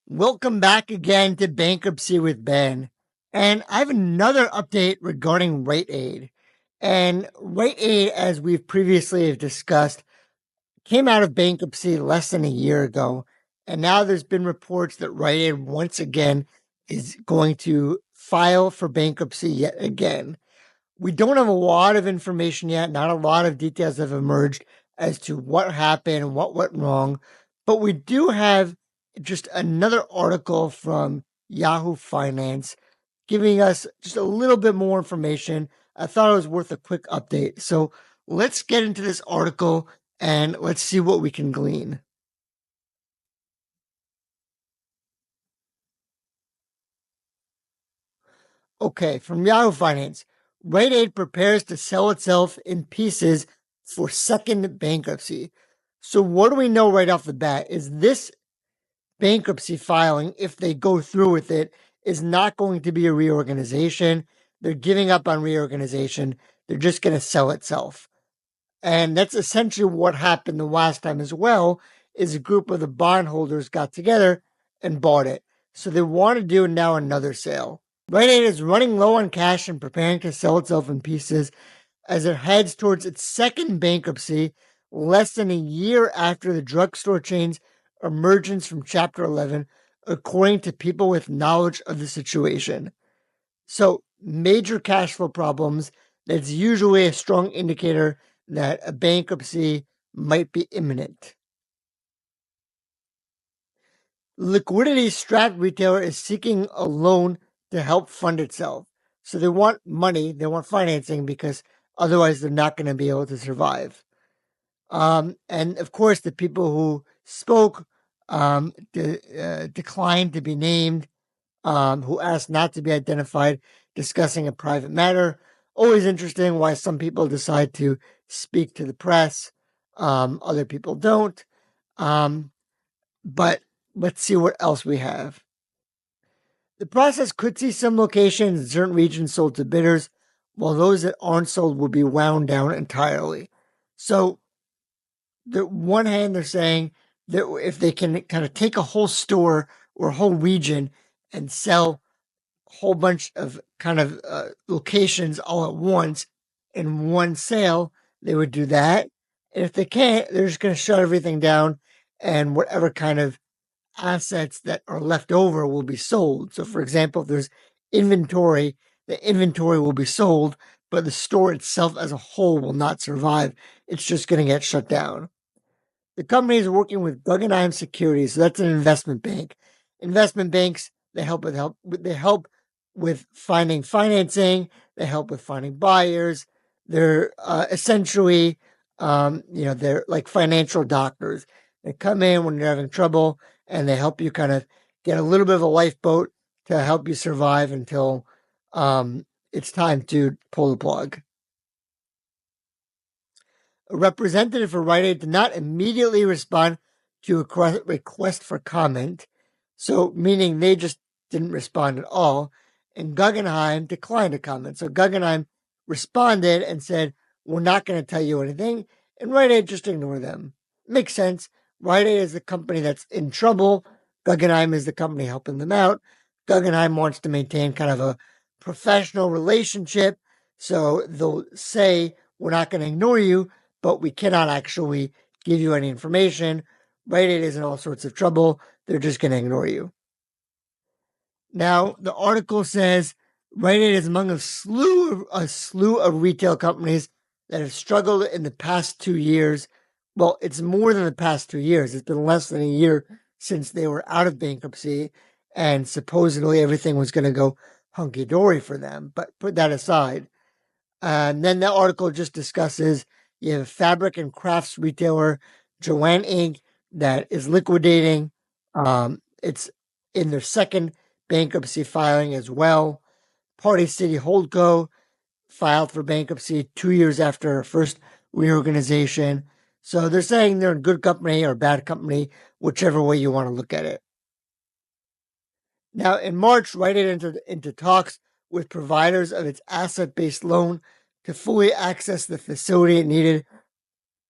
Welcome back again to Bankruptcy with Ben. And I have another update regarding Rite Aid. And Rite Aid, as we've previously discussed, came out of bankruptcy less than a year ago. And now there's been reports that Rite Aid once again is going to file for bankruptcy yet again. We don't have a lot of information yet. Not a lot of details have emerged as to what happened and what went wrong. But we do have just another article from Yahoo Finance giving us just a little bit more information. I thought it was worth a quick update. So let's get into this article and let's see what we can glean. Okay, from Yahoo Finance, Rite Aid prepares to sell itself in pieces for second bankruptcy. So, what do we know right off the bat is this bankruptcy filing, if they go through with it, is not going to be a reorganization. They're giving up on reorganization. They're just going to sell itself. And that's essentially what happened the last time as well, is a group of the bondholders got together and bought it. So they want to do now another sale. Rite Aid is running low on cash and preparing to sell itself in pieces as it heads towards its second bankruptcy, less than a year after the drugstore chain's emergence from Chapter 11, according to people with knowledge of the situation. So, major cash flow problems, that's usually a strong indicator that a bankruptcy might be imminent. Liquidity strapped retailer is seeking a loan to help fund itself. So they want money, they want financing because otherwise they're not going to be able to survive. And of course, the people who spoke declined to be named, who asked not to be identified, discussing a private matter. Always interesting why some people decide to speak to the press, other people don't. But let's see what else we have. The process could see some locations in certain regions sold to bidders, while those that aren't sold will be wound down entirely. So, the one hand, they're saying that if they can kind of take a whole store or a whole region and sell a whole bunch of kind of locations all at once in one sale, they would do that. And if they can't, they're just going to shut everything down, and whatever kind of assets that are left over will be sold. So, for example, if there's inventory, the inventory will be sold, but the store itself as a whole will not survive. It's just going to get shut down. The company is working with Guggenheim Securities, so that's an investment bank. Investment banks, they help with finding financing, they help with finding buyers. They're essentially, they're like financial doctors. They come in when you're having trouble and they help you kind of get a little bit of a lifeboat to help you survive until it's time to pull the plug. A representative for Rite Aid did not immediately respond to a request for comment, so meaning they just didn't respond at all, and Guggenheim declined to comment. So Guggenheim responded and said, "We're not going to tell you anything," and Rite Aid just ignored them. Makes sense. Rite Aid is the company that's in trouble. Guggenheim is the company helping them out. Guggenheim wants to maintain kind of a professional relationship, so they'll say, "We're not going to ignore you, but we cannot actually give you any information." Rite Aid is in all sorts of trouble. They're just going to ignore you. Now, the article says Rite Aid is among a slew of retail companies that have struggled in the past 2 years. Well, it's more than the past 2 years. It's been less than a year since they were out of bankruptcy, and supposedly everything was going to go hunky dory for them. But put that aside. And then the article just discusses you have fabric and crafts retailer Joanne Inc. that is liquidating. It's in their second bankruptcy filing as well. Party City Holdco filed for bankruptcy 2 years after her first reorganization. So they're saying they're in good company or bad company, whichever way you want to look at it. Now, in March, Rite Aid entered into talks with providers of its asset-based loan to fully access the facility it needed,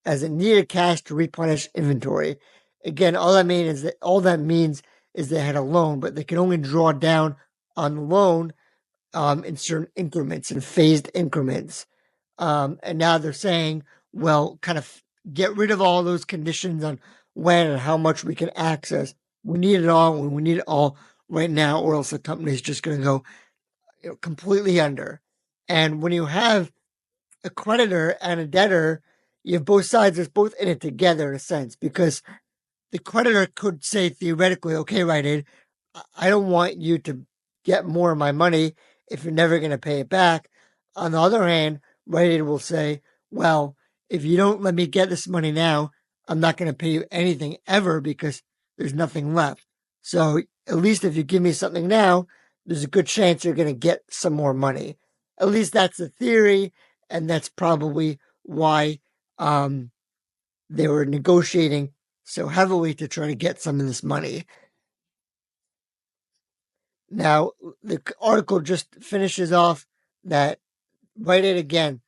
as it needed cash to replenish inventory. Again, all that means is they had a loan, but they could only draw down on the loan in certain increments, in phased increments. And now they're saying, well, kind of get rid of all those conditions on when and how much we can access. We need it all. We need it all right now, or else the company's just going to go completely under. And when you have a creditor and a debtor, you have both sides. There's both in it together in a sense, because the creditor could say theoretically, okay, Rite Aid, I don't want you to get more of my money if you're never going to pay it back. On the other hand, Rite Aid will say, well, if you don't let me get this money now, I'm not going to pay you anything ever because there's nothing left. So at least if you give me something now, there's a good chance you're going to get some more money. At least that's the theory, and that's probably why they were negotiating so heavily to try to get some of this money. Now, the article just finishes off that Rite Aid again,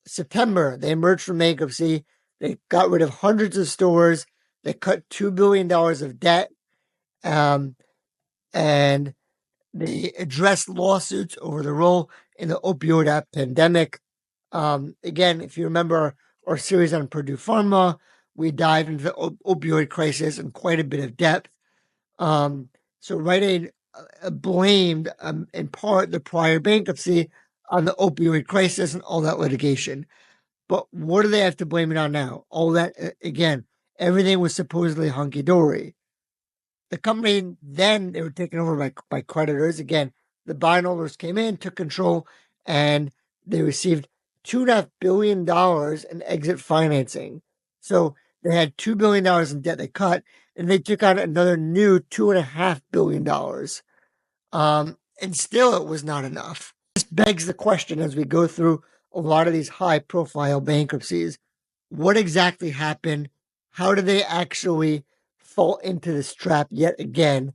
September, they emerged from bankruptcy. They got rid of hundreds of stores. They cut $2 billion of debt. Um, and they addressed lawsuits over the role in the opioid pandemic. Again, if you remember our series on Purdue Pharma, we dive into the opioid crisis in quite a bit of depth. So Rite Aid blamed, in part, the prior bankruptcy on the opioid crisis and all that litigation. But what do they have to blame it on now? All that, again, everything was supposedly hunky dory. The company, then they were taken over by creditors. Again, the bondholders came in, took control, and they received $2.5 billion in exit financing. So they had $2 billion in debt they cut, and they took out another new $2.5 billion. And still it was not enough. This begs the question as we go through a lot of these high profile bankruptcies. What exactly happened? How did they actually fall into this trap yet again?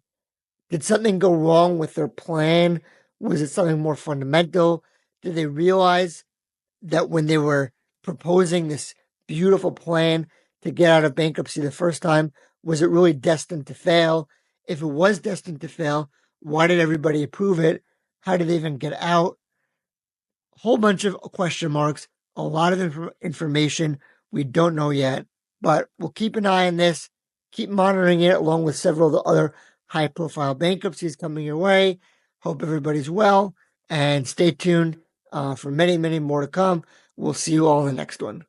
Did something go wrong with their plan? Was it something more fundamental? Did they realize that when they were proposing this beautiful plan to get out of bankruptcy the first time, was it really destined to fail? If it was destined to fail, why did everybody approve it? How did they even get out? A whole bunch of question marks, a lot of information we don't know yet, but we'll keep an eye on this, keep monitoring it along with several of the other high profile bankruptcies coming your way. Hope everybody's well and stay tuned for many, many more to come. We'll see you all in the next one.